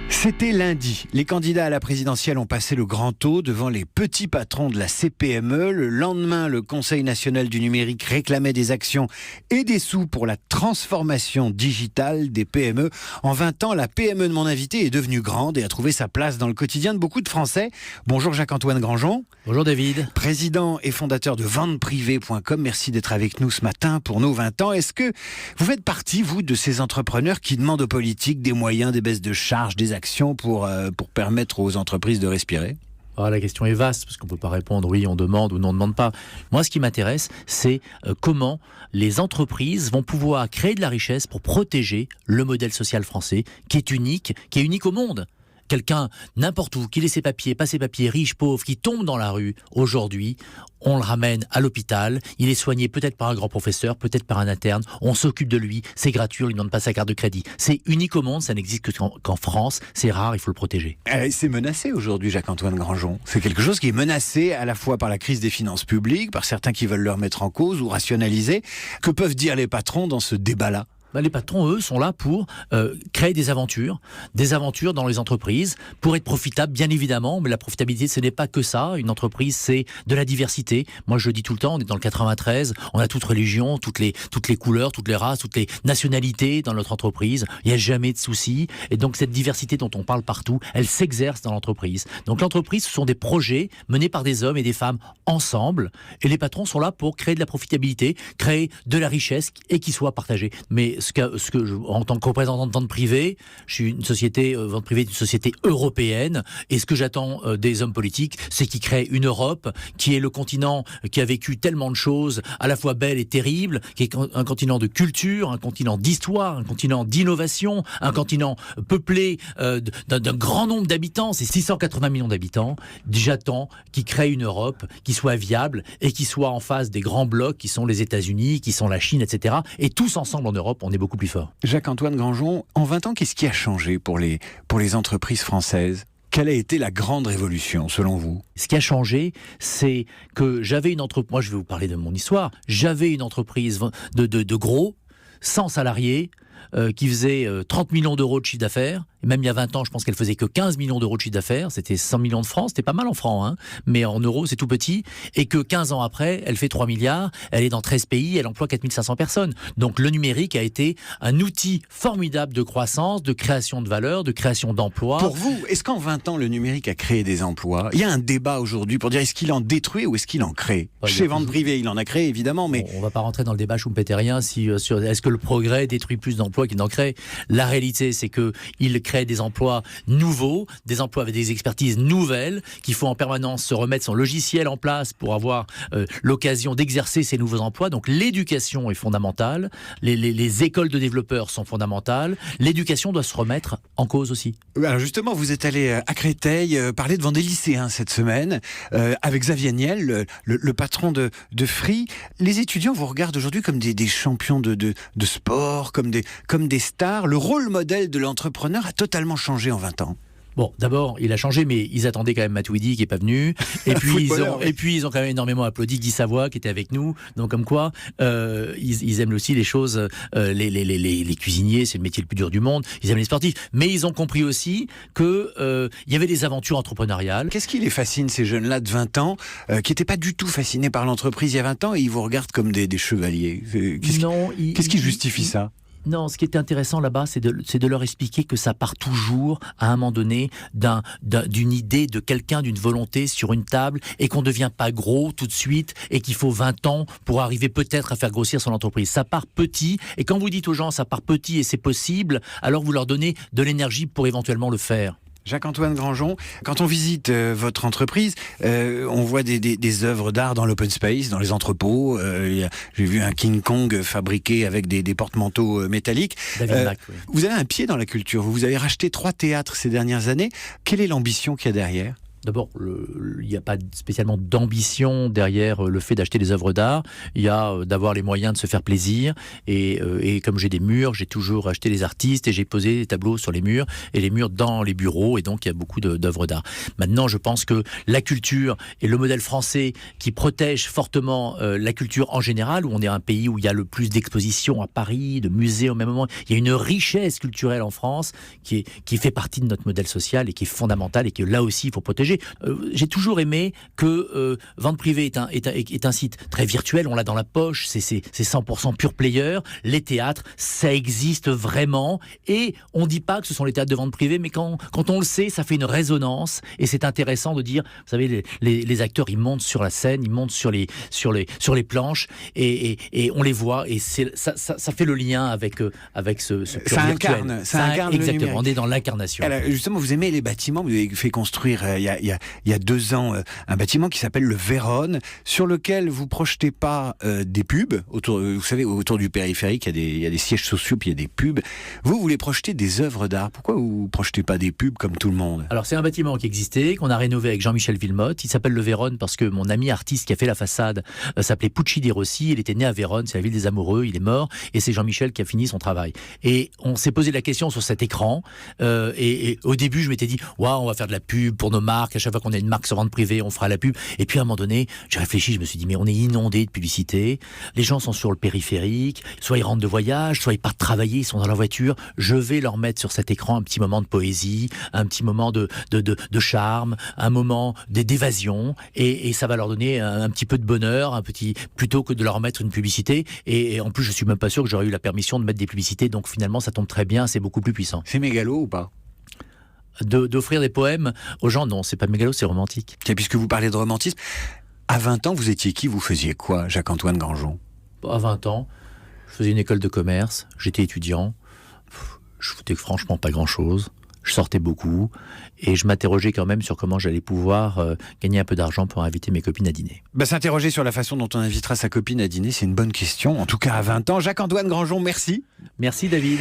C'était lundi. Les candidats à la présidentielle ont passé le grand taux devant les petits patrons de la CPME. Le lendemain, le Conseil national du numérique réclamait des actions et des sous pour la transformation digitale des PME. En 20 ans, la PME de mon invité est devenue grande et a trouvé sa place dans le quotidien de beaucoup de Français. Bonjour Jacques-Antoine Granjon. Bonjour David. Président et fondateur de venteprivée.com. Merci d'être avec nous ce matin pour nos 20 ans. Est-ce que vous faites partie, vous, de ces entrepreneurs qui demandent aux politiques des moyens, des baisses de charges, des actions pour permettre aux entreprises de respirer? La question est vaste, parce qu'on ne peut pas répondre oui, on demande ou non, on ne demande pas. Moi, ce qui m'intéresse, c'est comment les entreprises vont pouvoir créer de la richesse pour protéger le modèle social français, qui est unique au monde. Quelqu'un, n'importe où, qui ait ses papiers, pas ses papiers, riche, pauvre, qui tombe dans la rue, aujourd'hui, on le ramène à l'hôpital, il est soigné peut-être par un grand professeur, peut-être par un interne, on s'occupe de lui, c'est gratuit, on ne lui demande pas sa carte de crédit. C'est unique au monde, ça n'existe qu'en France, c'est rare, il faut le protéger. C'est menacé aujourd'hui, Jacques-Antoine Granjon. C'est quelque chose qui est menacé à la fois par la crise des finances publiques, par certains qui veulent le remettre en cause ou rationaliser. Que peuvent dire les patrons dans ce débat-là ? Les patrons, eux, sont là pour créer des aventures dans les entreprises, pour être profitables, bien évidemment, mais la profitabilité, ce n'est pas que ça. Une entreprise, c'est de la diversité. Moi, je le dis tout le temps, on est dans le 93, on a toute religion, toutes les couleurs, toutes les races, toutes les nationalités dans notre entreprise. Il n'y a jamais de soucis. Et donc, cette diversité dont on parle partout, elle s'exerce dans l'entreprise. Donc, l'entreprise, ce sont des projets menés par des hommes et des femmes ensemble. Et les patrons sont là pour créer de la profitabilité, créer de la richesse et qui soit partagée. Mais en tant que représentant de vente privée, je suis une société, vente privée est une société européenne, et ce que j'attends des hommes politiques, c'est qu'ils créent une Europe qui est le continent qui a vécu tellement de choses, à la fois belles et terribles, qui est un continent de culture, un continent d'histoire, un continent d'innovation, un continent peuplé d'un grand nombre d'habitants, c'est 680 millions d'habitants. J'attends qu'ils créent une Europe qui soit viable et qui soit en face des grands blocs qui sont les États-Unis, qui sont la Chine, etc. Et tous ensemble en Europe, on est beaucoup plus fort. Jacques-Antoine Granjon, en 20 ans, qu'est-ce qui a changé pour les entreprises françaises ? Quelle a été la grande révolution, selon vous ? Ce qui a changé, c'est que j'avais une entreprise, moi je vais vous parler de mon histoire, j'avais une entreprise de gros, 100 salariés, qui faisait 30 millions d'euros de chiffre d'affaires. Et même il y a 20 ans, je pense qu'elle faisait que 15 millions d'euros de chiffre d'affaires. C'était 100 millions de francs, c'était pas mal en francs, hein, mais en euros, c'est tout petit. Et que 15 ans après, elle fait 3 milliards, elle est dans 13 pays, elle emploie 4500 personnes. Donc le numérique a été un outil formidable de croissance, de création de valeur, de création d'emplois. Pour vous, est-ce qu'en 20 ans, le numérique a créé des emplois ? Il y a un débat aujourd'hui pour dire est-ce qu'il en détruit ou est-ce qu'il en crée ? Chez Vente Privée, il en a créé, évidemment, mais... On ne va pas rentrer dans le débat schumpeterien sur est-ce que le progrès détruit plus d'emplois qu'il n'en crée. La réalité, c'est qu'il crée des emplois nouveaux, des emplois avec des expertises nouvelles, qu'il faut en permanence se remettre son logiciel en place pour avoir l'occasion d'exercer ces nouveaux emplois. Donc l'éducation est fondamentale, les écoles de développeurs sont fondamentales, l'éducation doit se remettre en cause aussi. Alors justement, vous êtes allé à Créteil parler devant des lycéens cette semaine, avec Xavier Niel, le patron de Free. Les étudiants vous regardent aujourd'hui comme des champions de sport, comme des stars. Le rôle modèle de l'entrepreneur a totalement changé en 20 ans. Bon, d'abord, il a changé, mais ils attendaient quand même Matuidi qui est pas venu. Et puis, ils ont quand même énormément applaudi Guy Savoie qui était avec nous. Donc, comme quoi, ils aiment aussi les choses, les cuisiniers, c'est le métier le plus dur du monde. Ils aiment les sportifs. Mais ils ont compris aussi que il y avait des aventures entrepreneuriales. Qu'est-ce qui les fascine, ces jeunes-là de 20 ans, qui n'étaient pas du tout fascinés par l'entreprise il y a 20 ans et ils vous regardent comme des chevaliers ? Qu'est-ce qui justifie ça ? Non, ce qui était intéressant là-bas, c'est de leur expliquer que ça part toujours, à un moment donné, d'une idée de quelqu'un, d'une volonté sur une table, et qu'on ne devient pas gros tout de suite, et qu'il faut 20 ans pour arriver peut-être à faire grossir son entreprise. Ça part petit, et quand vous dites aux gens ça part petit et c'est possible, alors vous leur donnez de l'énergie pour éventuellement le faire. Jacques-Antoine Granjon, quand on visite votre entreprise, on voit des œuvres d'art dans l'open space, dans les entrepôts. J'ai vu un King Kong fabriqué avec des porte-manteaux métalliques. David Mack, oui. Vous avez un pied dans la culture. Vous avez racheté 3 théâtres ces dernières années. Quelle est l'ambition qu'il y a derrière ? D'abord, il n'y a pas spécialement d'ambition derrière le fait d'acheter des œuvres d'art. Il y a d'avoir les moyens de se faire plaisir. Et comme j'ai des murs, j'ai toujours acheté des artistes et j'ai posé des tableaux sur les murs et les murs dans les bureaux. Et donc, il y a beaucoup d'œuvres d'art. Maintenant, je pense que la culture et le modèle français qui protège fortement la culture en général, où on est un pays où il y a le plus d'expositions à Paris, de musées au même moment. Il y a une richesse culturelle en France qui fait partie de notre modèle social et qui est fondamentale et que là aussi, il faut protéger. J'ai toujours aimé que Vente Privée est un site très virtuel, on l'a dans la poche, c'est 100% pure player. Les théâtres, ça existe vraiment et on ne dit pas que ce sont les théâtres de vente privée, mais quand on le sait, ça fait une résonance et c'est intéressant de dire, vous savez, les acteurs, ils montent sur la scène, ils montent sur les planches et on les voit et ça fait le lien avec ce pur virtuel. Ça incarne exactement, on est dans l'incarnation. Alors, justement, vous aimez les bâtiments, vous avez fait construire il y a 2 ans un bâtiment qui s'appelle le Vérone, sur lequel vous projetez pas des pubs autour, vous savez, autour du périphérique, il y a des sièges sociaux, puis il y a des pubs. Vous voulez projeter des œuvres d'art. Pourquoi vous projetez pas des pubs comme tout le monde? Alors, c'est un bâtiment qui existait, qu'on a rénové avec Jean-Michel Villemotte. Il s'appelle le Vérone parce que mon ami artiste qui a fait la façade s'appelait Pucci di Rossi. Il était né à Vérone, c'est la ville des amoureux. Il est mort et c'est Jean-Michel qui a fini son travail. Et on s'est posé la question sur cet écran. Et au début, je m'étais dit, waouh, on va faire de la pub pour nos marques. À chaque fois qu'on a une marque sur vente privée, on fera la pub. Et puis à un moment donné, j'ai réfléchi, je me suis dit, mais on est inondé de publicité. Les gens sont sur le périphérique, soit ils rentrent de voyage, soit ils partent travailler, ils sont dans leur voiture. Je vais leur mettre sur cet écran un petit moment de poésie, un petit moment de charme, un moment d'évasion, et ça va leur donner un petit peu de bonheur, plutôt que de leur mettre une publicité. Et en plus, je suis même pas sûr que j'aurais eu la permission de mettre des publicités. Donc finalement, ça tombe très bien, c'est beaucoup plus puissant. C'est mégalo ou pas? D'offrir des poèmes aux gens, non, c'est pas mégalo, c'est romantique. Tiens, puisque vous parlez de romantisme, à 20 ans, vous étiez qui? Vous faisiez quoi, Jacques-Antoine Granjon? À 20 ans, je faisais une école de commerce, j'étais étudiant, je foutais franchement pas grand-chose, je sortais beaucoup, et je m'interrogeais quand même sur comment j'allais pouvoir gagner un peu d'argent pour inviter mes copines à dîner. S'interroger sur la façon dont on invitera sa copine à dîner, c'est une bonne question. En tout cas, à 20 ans. Jacques-Antoine Granjon, merci. Merci David.